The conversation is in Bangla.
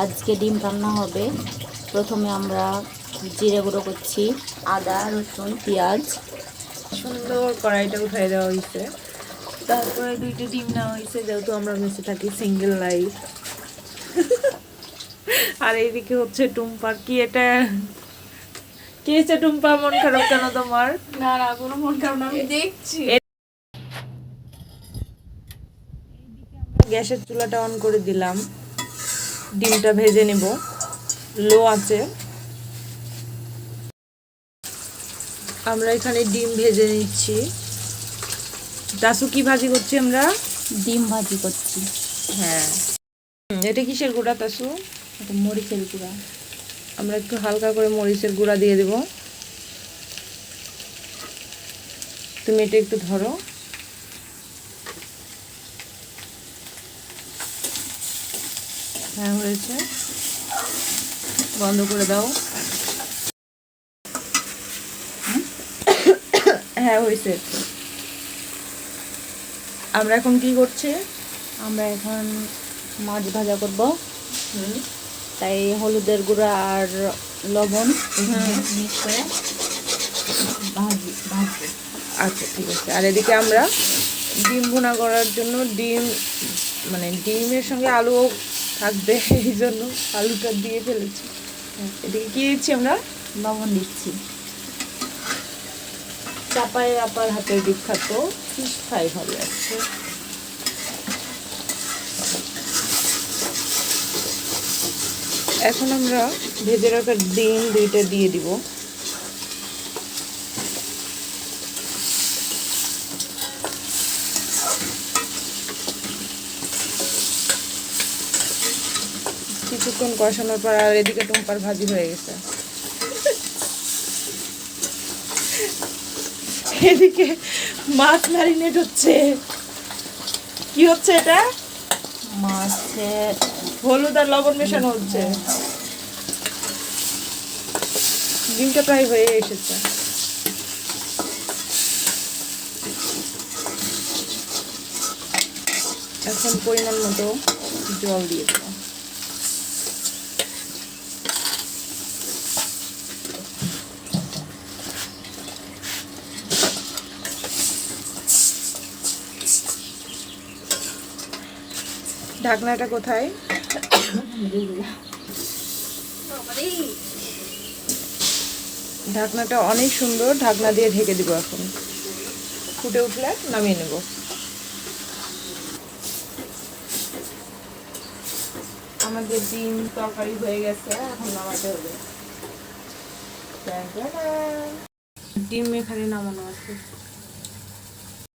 আজকে ডিম রান্না হবে। প্রথমে আমরা জিরে গুঁড়ো করছি, আদা রসুন পেঁয়াজ। সুন্দর কড়াইটা উঠাই দেওয়া হয়েছে, তারপরে 2টা ডিম নেওয়া হয়েছে, যেহেতু আমরা মেসে থাকি সিঙ্গেল লাইফ। আর এইদিকে হচ্ছে টুম্পার কি এটা কি হয়েছে? টুম্পা মন খারাপ কেন তোমার? না না, কোনো মন খারাপ না, আমি দেখছি। গ্যাসের চুলাটা অন করে দিলাম, ডিমটা ভেজে নেব লো আছে। আমরা এখানে ডিম ভেজে নিচ্ছি। তাসু কি ভাজি করছি আমরা? ডিম ভাজি করছি। হ্যাঁ, এটা কিসের গুঁড়া তাসু? এটা মরিচের গুঁড়া। আমরা একটু হালকা করে মরিচের গুঁড়া দিয়ে দেব। তুমি এটা একটু ধরো। হ্যাঁ হয়েছে, বন্ধ করে দাও। হ্যাঁ হয়েছে। আমরা এখন কি করছি? আমরা এখন মাছ ভাজা করব, তাই হলুদের গুঁড়া আর লবণ মিক্স করে ভাজবো। আচ্ছা ঠিক আছে। আর এদিকে আমরা ডিম ভুনা করার জন্য মানে ডিমের সঙ্গে আলু থাকবে, এই জন্য আলুটা দিয়ে ফেলেছি। এদিকে কি দিচ্ছি আমরা? লবণ দিচ্ছি। চাপায় আপার হাতের বিখ্যাত ফিশ ফ্রাই হবে আজকে। এখন আমরা ভেজে রাখা ডিম 2টা দিয়ে দিব। কিছুক্ষণ কষানোর পর আর এদিকে টুম্পার ভাজি হয়ে গেছে। এদিকে মাছ ম্যারিনেট হচ্ছে। কি হচ্ছে এটা? মাছে হলুদ আর লবণ মেশানো হচ্ছে। ডিমটা প্রায় হয়ে এসেছে। এখন পরিমাণ মতো জল দিয়ে দেব। ঢাকনাটা কোথায়? ঢাকনাটা অনেক সুন্দর, ঢাকনা দিয়ে ঢেকে দিব। এখন ফুটে উঠলে নামিয়ে নেব। আমাদের ডিম তরকারি হয়ে গেছে, এখন নামাতে হবে। ডিম এখানে নামানো আছে।